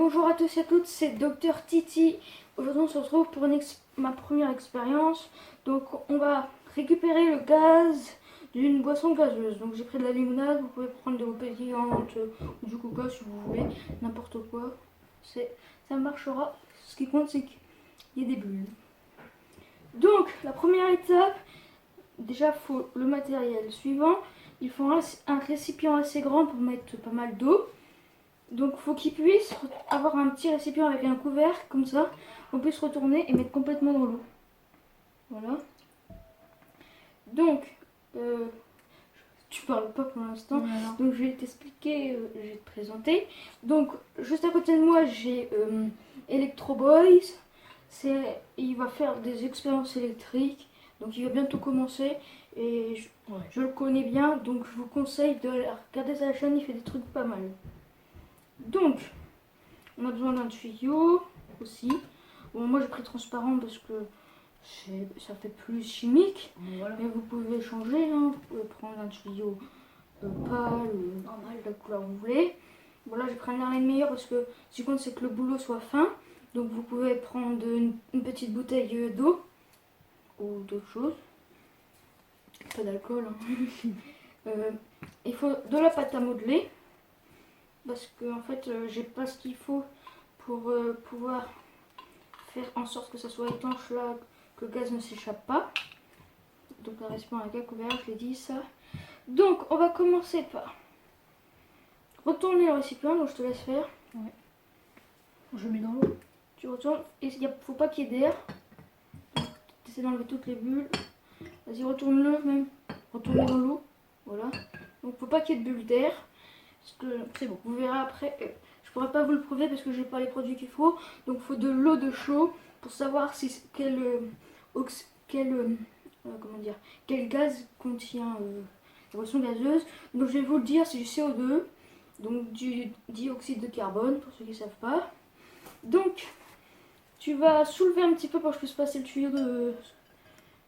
Bonjour à tous et à toutes, c'est Docteur Titi. Aujourd'hui on se retrouve pour ma première expérience. Donc on va récupérer le gaz d'une boisson gazeuse. Donc j'ai pris de la limonade, vous pouvez prendre de l'eau pétillante ou du coca si vous voulez, n'importe quoi. Ça marchera. Ce qui compte c'est qu'il y ait des bulles. Donc la première étape, déjà il faut le matériel suivant. Il faut un récipient assez grand pour mettre pas mal d'eau. Donc il faut qu'il puisse avoir un petit récipient avec un couvercle comme ça, qu'on puisse retourner et mettre complètement dans l'eau. Voilà. Donc, tu parles pas pour l'instant, donc je vais t'expliquer, je vais te présenter. Donc juste à côté de moi j'ai Electro Boys, il va faire des expériences électriques, donc il va bientôt commencer et je le connais bien, donc je vous conseille de regarder sa chaîne, il fait des trucs pas mal. Donc, on a besoin d'un tuyau aussi. Bon, moi j'ai pris transparent parce que ça fait plus chimique. Voilà. Mais vous pouvez changer, hein. Vous pouvez prendre un tuyau pâle ou normal, de la couleur que vous voulez. Voilà, j'ai pris un Erlen meilleur parce que ce qui compte c'est que le boulot soit fin. Donc vous pouvez prendre une petite bouteille d'eau ou d'autres choses. Pas d'alcool. Hein. Il faut de la pâte à modeler. Parce que en fait j'ai pas ce qu'il faut pour pouvoir faire en sorte que ça soit étanche là, que le gaz ne s'échappe pas. Donc un récipient avec un couvercle, je l'ai dit ça. Donc on va commencer par retourner le récipient, donc je te laisse faire. Ouais. Je mets dans l'eau. Tu retournes, et il faut pas qu'il y ait d'air. Tu essaies d'enlever toutes les bulles. Vas-y, retourne-le même. Retourne dans l'eau. Voilà. Donc faut pas qu'il y ait de bulles d'air. C'est bon, vous verrez après. Je pourrais pas vous le prouver parce que j'ai pas les produits qu'il faut. Donc il faut de l'eau de chaud pour savoir quel gaz contient la boisson gazeuse. Donc je vais vous le dire, c'est du CO2, donc du dioxyde de carbone pour ceux qui ne savent pas. Donc tu vas soulever un petit peu pour que je puisse passer le tuyau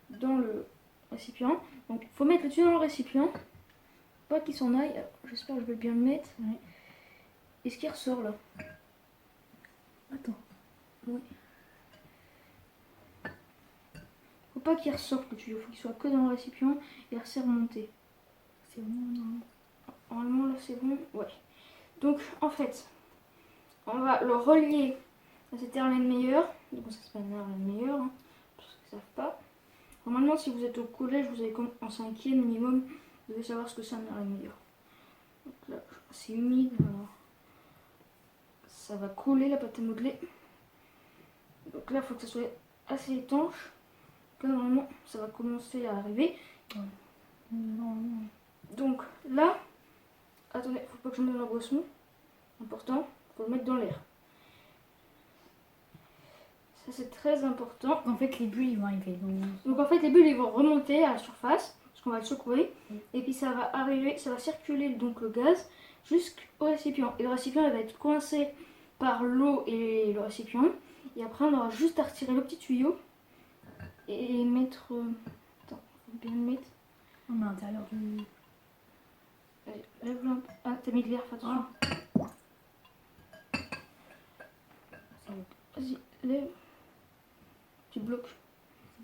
dans le récipient. Donc il faut mettre le tuyau dans le récipient. Pas qu'il s'en aille, j'espère que je vais bien le mettre. Oui. Est-ce qu'il ressort là? Attends. Oui. Faut pas qu'il ressorte le tuyau, faut qu'il soit que dans le récipient et resserre remonter. C'est bon, non? Normalement là c'est bon, ouais. Donc en fait, on va le relier à cet Erlen meilleur. Donc ça s'appelle un Erlen meilleur, hein, pour ceux qui ne savent pas. Normalement si vous êtes au collège, vous avez en 5e minimum, vous devez savoir ce que c'est un Erlen meilleur. Donc là c'est humide, alors ça va couler la pâte à modeler. Donc là il faut que ça soit assez étanche. Là, normalement ça va commencer à arriver. Ouais. Normalement. Donc là, attendez, faut pas que je mette dans la boisson. Important, faut le mettre dans l'air. Ça c'est très important. En fait les bulles ils vont arriver. Donc en fait les bulles ils vont remonter à la surface, parce qu'on va le secouer. Et puis ça va arriver, ça va circuler donc le gaz jusqu'au récipient. Et le récipient il va être coincé par l'eau et le récipient. Et après on aura juste à retirer le petit tuyau et mettre... Attends, faut bien le mettre. On met à l'intérieur du... Allez, lève-le un peu. Ah, t'as mis de l'air, fais attention. Vas-y, lève. Tu bloques.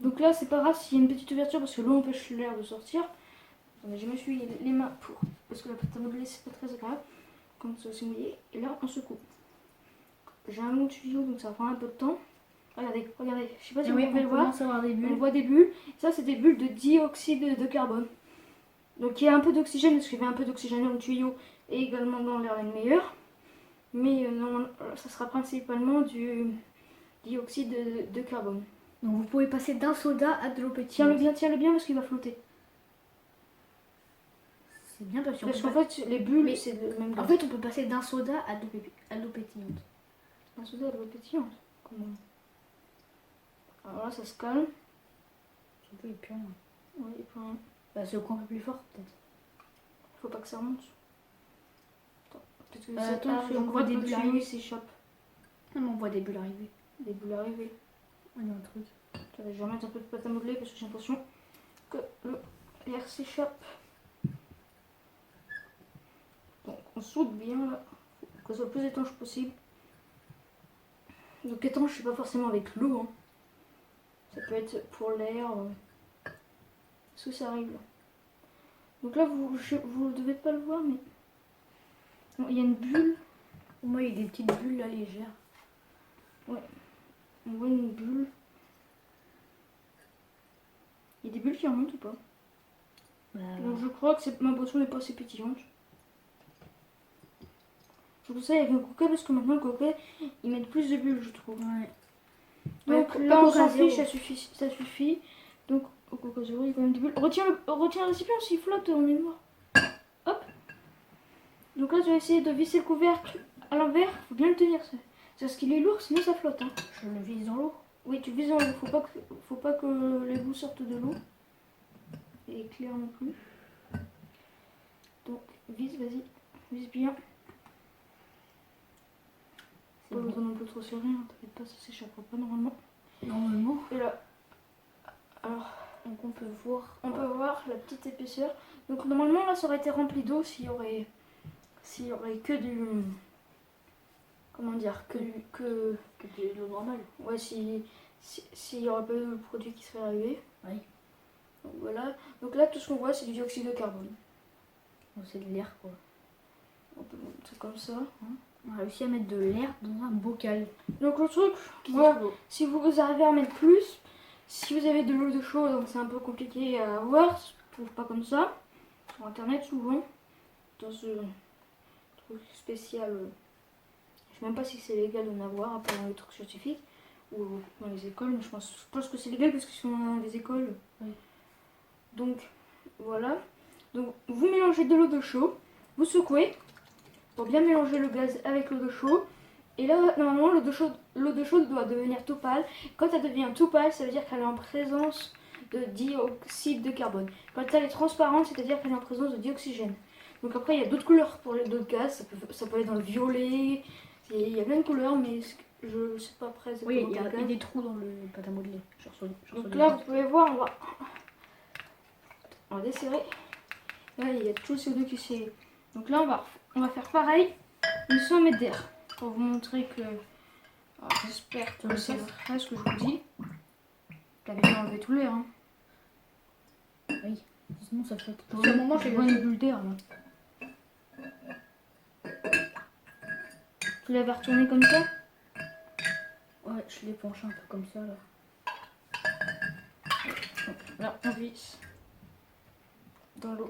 Donc là, c'est pas grave s'il y a une petite ouverture parce que l'eau empêche l'air de sortir. Attendez, je m'essuie les mains pour. Parce que la pâte à modeler, c'est pas très agréable. Comme ça, c'est mouillé. Et là, on secoue. J'ai un long tuyau, donc ça va prendre un peu de temps. Regardez, regardez. Je sais pas si vous pouvez le voir. On voit des bulles. Ça, c'est des bulles de dioxyde de carbone. Donc il y a un peu d'oxygène, parce qu'il y avait un peu d'oxygène dans le tuyau et également dans l'Erlen meilleur. Mais non, ça sera principalement du dioxyde de carbone. Donc vous pouvez passer d'un soda à de l'eau pétillante. Tiens-le bien parce qu'il va flotter. C'est bien parce qu'en fait les bulles c'est le même gaz. En fait on peut passer d'un soda à de l'eau pétillante. Un soda à de l'eau pétillante? Comment? Alors là ça se calme. Surtout il est plus rien. Oui, il est plus rien. Bah c'est au coin un peu plus fort peut-être. Faut pas que ça remonte. Peut-être que ça on voit des bulles arriver. S'échappe. Non mais on voit des bulles arriver. Des bulles arriver. Il y a un truc. Attendez, je vais remettre un peu de pâte à modeler parce que j'ai l'impression que l'air s'échappe. Donc on soude bien là, que ce soit le plus étanche possible. Donc étanche, c'est pas forcément avec l'eau. Hein. Ça peut être pour l'air. Est-ce que ça arrive là? Donc là, vous ne devez pas le voir, mais bon, il y a une bulle. Moi, il y a des petites bulles là légères. Ouais, on voit une bulle. Il y a des bulles qui remontent ou pas? Donc je crois que ma boisson n'est pas assez pétillante. C'est pour ça il y avait un coca, parce que maintenant le coca, ils mettent plus de bulles, je trouve. Ouais. Donc Ouais, là, on s'en Coca fiche, ça suffit. Donc au coca zéro, il y a quand même des bulles. Retiens le récipient, s'il flotte, on est mort. Hop. Donc là, tu vas essayer de visser le couvercle à l'envers. Faut bien le tenir, ça. C'est parce qu'il est lourd, sinon ça flotte. Hein. Je le vise dans l'eau. Oui, tu vises dans l'eau. Faut pas que les bouts sortent de l'eau. Et clair non plus. Donc, vise, vas-y. Vise bien. Pas besoin non plus trop serré, hein. T'inquiète pas, ça s'échappera pas normalement. Normalement. Et là, alors, donc on peut voir la petite épaisseur. Donc normalement là, ça aurait été rempli d'eau s'il y aurait que du, comment dire, que de l'eau normale. ouais, s'il y aurait pas eu le produit qui serait arrivé. Oui. Donc voilà. Donc là, tout ce qu'on voit, c'est du dioxyde de carbone. Bon, c'est de l'air quoi. On peut montrer comme ça. Hein. On a réussi à mettre de l'air dans un bocal. Donc le truc, moi, si vous arrivez à mettre plus, si vous avez de l'eau de chaud, donc c'est un peu compliqué à avoir, je trouve pas comme ça. Sur internet souvent, dans ce truc spécial, je sais même pas si c'est légal d'en avoir, à part dans les trucs scientifiques ou dans les écoles, mais je pense que c'est légal parce qu'ils sont dans des écoles. Oui. Donc voilà. Donc vous mélangez de l'eau de chaud, vous secouez pour bien mélanger le gaz avec l'eau de chaud. Et là, normalement, l'eau de chaude doit devenir tout pâle. Quand elle devient tout pâle, ça veut dire qu'elle est en présence de dioxyde de carbone. Quand elle est transparente, c'est-à-dire qu'elle est en présence de dioxygène. Donc après, il y a d'autres couleurs pour les d'autres gaz. Ça peut être dans le violet. Il y a plein de couleurs, mais je sais pas après. Oui, il y a des trous dans le pâte à modeler. Donc là, vous pouvez voir, on va desserrer. Là, il y a tout le CO2 qui s'est... Donc là, on va faire pareil, mais sans mettre d'air. Pour vous montrer que... J'espère que c'est vrai ce que je vous dis. T'avais bien enlevé tout l'air. Hein. Oui, sinon ça flotte. À un moment, j'ai vu une bulle d'air. Tu l'avais retourné comme ça? Ouais, je l'ai penché un peu comme ça là. Là, on visse dans l'eau.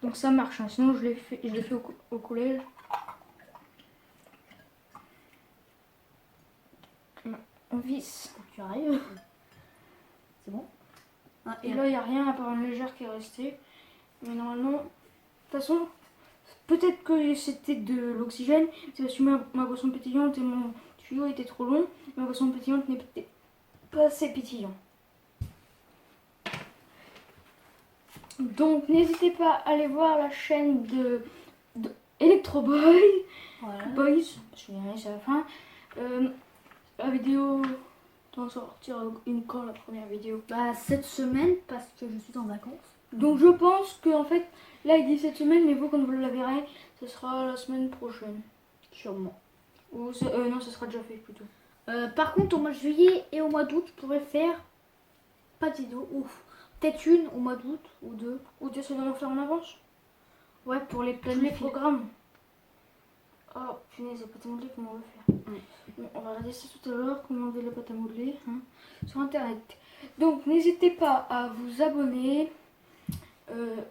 Donc ça marche, hein. Sinon je l'ai fait au collège. On visse. Tu arrives? C'est bon? Ah, et là il n'y a rien à part une légère qui est restée. Mais normalement, de toute façon, peut-être que c'était de l'oxygène. C'est parce que ma boisson pétillante et mon tuyau étaient trop longs. Ma boisson pétillante n'était pas assez pétillant. Donc n'hésitez pas à aller voir la chaîne de Electro Boy. Voilà. Boys, parce qu'il y en a c'est à la fin. La vidéo doit sortir une quand la première vidéo? Bah cette semaine parce que je suis en vacances. Donc je pense que en fait là il dit cette semaine, mais vous quand vous la verrez, ce sera la semaine prochaine. Sûrement. Ou non, ce sera déjà fait plutôt. Par contre au mois de juillet et au mois d'août je pourrais faire pas de vidéo, ouf. Peut-être une au mois d'août ou deux. Ou tu essaies d'en faire en avance? Ouais, pour les Tous les programmes. Oh punaise, la pâte à modeler, comment on va faire? Bon, on va regarder ça tout à l'heure, comment enlever la pâte à modeler sur internet. Donc n'hésitez pas à vous abonner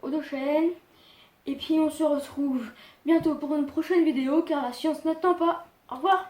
aux deux chaînes. Et puis on se retrouve bientôt pour une prochaine vidéo car la science n'attend pas. Au revoir.